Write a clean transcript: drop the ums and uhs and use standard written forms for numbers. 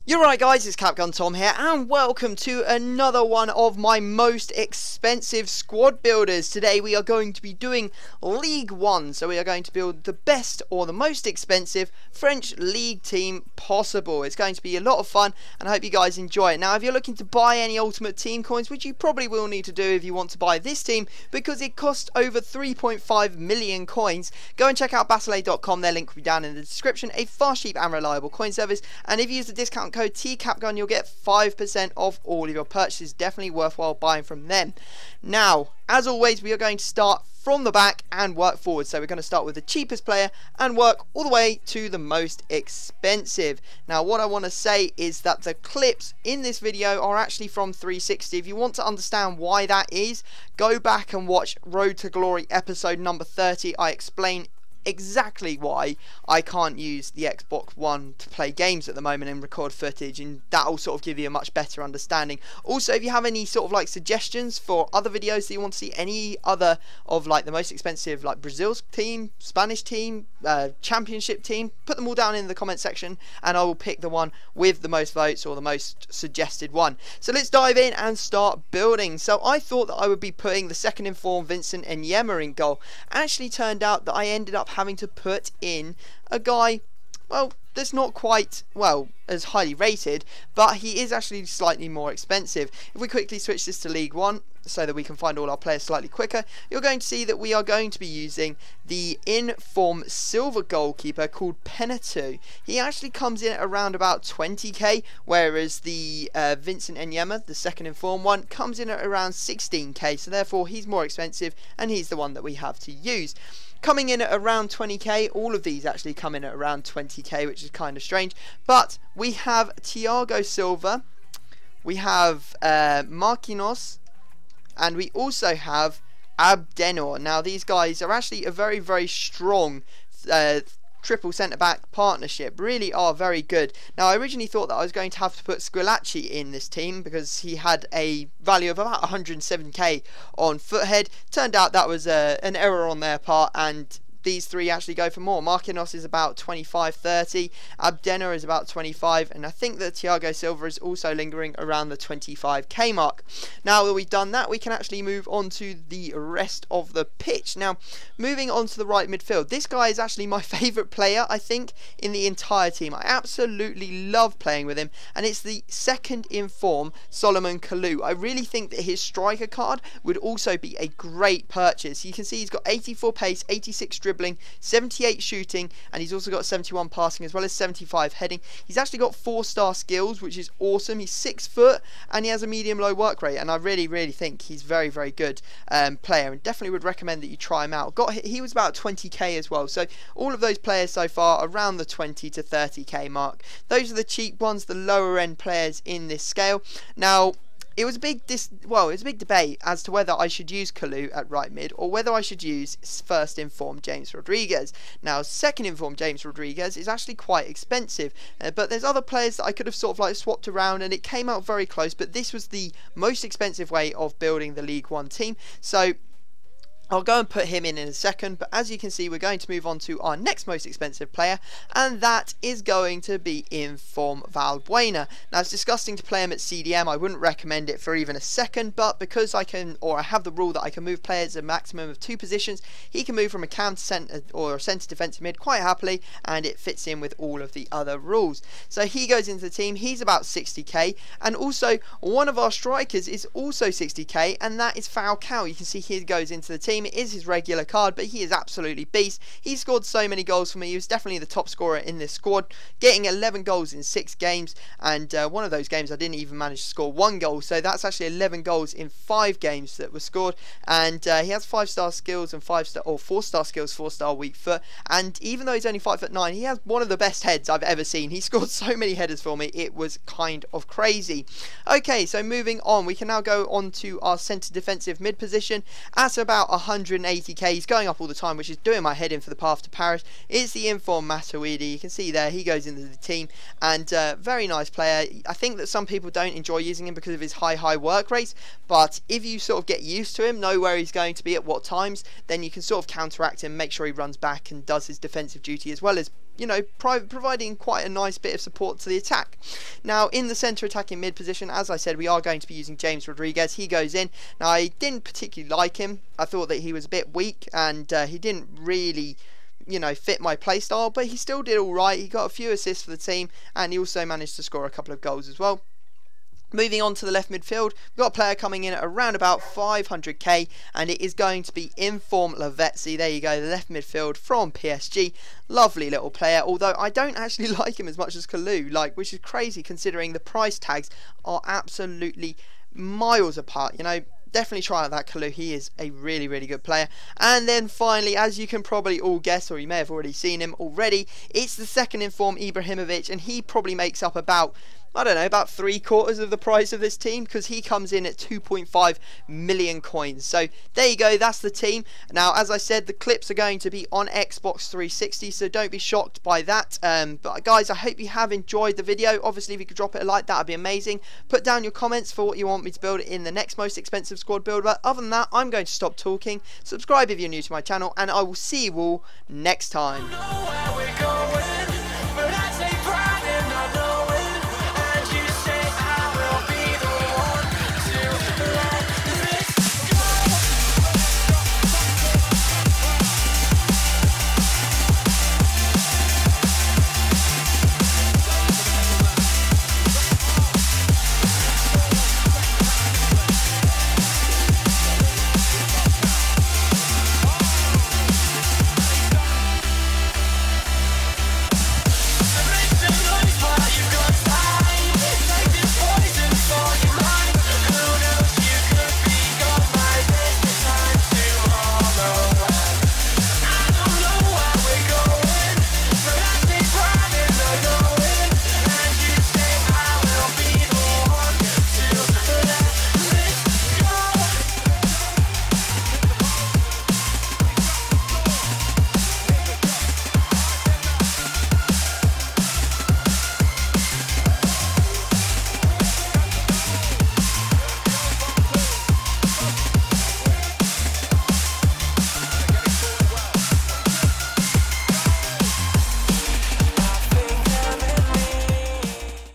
You're right guys, it's Capgun Tom here and welcome to another one of my most expensive squad builders. Today we are going to be doing League 1, so we are going to build the best or the most expensive French League team possible. It's going to be a lot of fun and I hope you guys enjoy it. Now if you're looking to buy any Ultimate Team coins, which you probably will need to do if you want to buy this team because it costs over 3.5 million coins, go and check out battle.com, their link will be down in the description. A fast, cheap and reliable coin service, and if you use the discount code TCAPGUN you'll get 5% off all of your purchases. Definitely worthwhile buying from them. Now as always we are going to start from the back and work forward, so we're going to start with the cheapest player and work all the way to the most expensive. Now what I want to say is that the clips in this video are actually from 360. If you want to understand why that is, go back and watch Road to Glory episode number 30. I explain exactly why I can't use the Xbox One to play games at the moment and record footage, and that will sort of give you a much better understanding. Also, if you have any sort of like suggestions for other videos that you want to see, any other of like the most expensive, like Brazil's team, Spanish team, championship team, put them all down in the comment section and I will pick the one with the most votes or the most suggested one. So let's dive in and start building. So I thought that I would be putting the second in form Vincent Enyema in goal. Actually turned out that I ended up having to put in a guy, well, that's not quite, well, as highly rated, but he is actually slightly more expensive. If we quickly switch this to League 1 so that we can find all our players slightly quicker, you're going to see that we are going to be using the in-form silver goalkeeper called Penatu. He actually comes in at around about 20k, whereas the Vincent Enyema, the second in form one, comes in at around 16k, so therefore he's more expensive and he's the one that we have to use. Coming in at around 20k, all of these actually come in at around 20k, which is kind of strange. But we have Thiago Silva, we have Marquinhos, and we also have Abdenor. Now these guys are actually a very, very strong triple centre-back partnership, really are very good. Now I originally thought that I was going to have to put Squillaci in this team because he had a value of about 107k on Foothead. Turned out that was an error on their part, and these three actually go for more. Marquinhos is about 25-30, Abdenor is about 25, and I think that Thiago Silva is also lingering around the 25k mark. Now that we've done that, we can actually move on to the rest of the pitch. Now, moving on to the right midfield, this guy is actually my favourite player, I think, in the entire team. I absolutely love playing with him, and it's the second in form, Solomon Kalou. I really think that his striker card would also be a great purchase. You can see he's got 84 pace, 86 dribbling, 78 shooting, and he's also got 71 passing as well as 75 heading. He's actually got 4-star skills, which is awesome. He's 6 foot and he has a medium-low work rate, and I really think he's very, very good player, and definitely would recommend that you try him out. He was about 20k as well, so all of those players so far around the 20 to 30k mark. Those are the cheap ones, the lower end players in this scale. Now it was a big debate as to whether I should use Kalou at right mid or whether I should use first in form James Rodriguez. Now second in form James Rodriguez is actually quite expensive, but there's other players that I could have sort of like swapped around and it came out very close, but this was the most expensive way of building the League 1 team, so I'll go and put him in a second. But as you can see, we're going to move on to our next most expensive player, and that is going to be in form Valbuena. Now it's disgusting to play him at CDM. I wouldn't recommend it for even a second, but because I have the rule that I can move players a maximum of 2 positions, he can move from a cam to centre or a centre defensive mid quite happily, and it fits in with all of the other rules. So he goes into the team. He's about 60k, and also one of our strikers is also 60k, and that is Falcao. You can see he goes into the team. It is his regular card, but he is absolutely beast. He scored so many goals for me. He was definitely the top scorer in this squad, getting 11 goals in 6 games, and one of those games I didn't even manage to score 1 goal, so that's actually 11 goals in 5 games that were scored. And he has 5-star skills and 4-star skills, 4-star weak foot, and even though he's only 5'9", he has one of the best heads I've ever seen. He scored so many headers for me, it was kind of crazy. Okay, so moving on, we can now go on to our centre defensive mid position at about 180k. He's going up all the time, which is doing my head in for the path to Paris. It's the inform Matuidi. You can see there he goes into the team, and very nice player. I think that some people don't enjoy using him because of his high work rates, but if you sort of get used to him, know where he's going to be at what times, then you can sort of counteract him, make sure he runs back and does his defensive duty as well as you know, providing quite a nice bit of support to the attack. Now, in the centre attacking mid position, as I said, we are going to be using James Rodriguez. He goes in. Now, I didn't particularly like him. I thought that he was a bit weak, and he didn't really, you know, fit my playstyle, but he still did all right. He got a few assists for the team, and he also managed to score a couple of goals as well. Moving on to the left midfield, we've got a player coming in at around about 500k, and it is going to be Inform Lavezzi. There you go, the left midfield from PSG. Lovely little player, although I don't actually like him as much as Kalou, which is crazy considering the price tags are absolutely miles apart, you know. Definitely try out that Kalou. He is a really, really good player. And then finally, as you can probably all guess, or you may have already seen him already, it's the second Inform, Ibrahimovic, and he probably makes up about, I don't know, about 3/4 of the price of this team, because he comes in at 2.5 million coins. So there you go, that's the team. Now, as I said, the clips are going to be on Xbox 360, so don't be shocked by that. But guys, I hope you have enjoyed the video. Obviously, if you could drop it a like, that would be amazing. Put down your comments for what you want me to build in the next most expensive squad build. But other than that, I'm going to stop talking. Subscribe if you're new to my channel, and I will see you all next time.